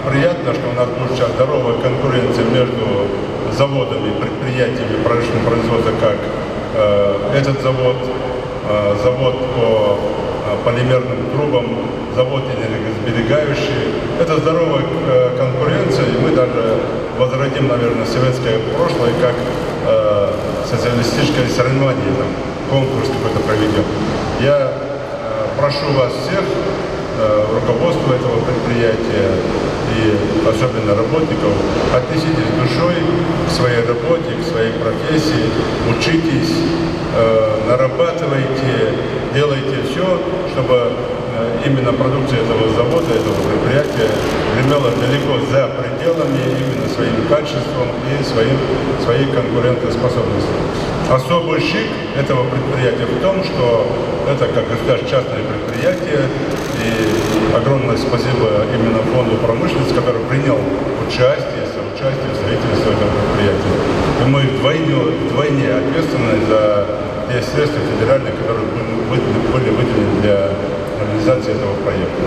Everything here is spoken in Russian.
приятно, что у нас будет сейчас здоровая конкуренция между заводами, предприятиями промышленного производства, как этот завод, завод по полимерным трубам, завод энергосберегающий. Это здоровая конкуренция, и мы даже возродим, наверное, советское прошлое, как социалистическое соревнование, там, конкурс какой-то проведем. Я прошу вас всех, руководство этого предприятия и особенно работников, отнеситесь душой к своей работе, к своей профессии, учитесь, нарабатывайте, делайте все, чтобы именно продукция этого завода, этого предприятия гремела далеко за пределами именно своим качеством и своей конкурентоспособностью. Особый шик этого предприятия в том, что это как частное предприятие, и огромное спасибо именно фонду промышленности, который принял соучастие в строительстве этого предприятия. И мы вдвойне ответственны за те средства федеральные, которые были выделены для реализации этого проекта.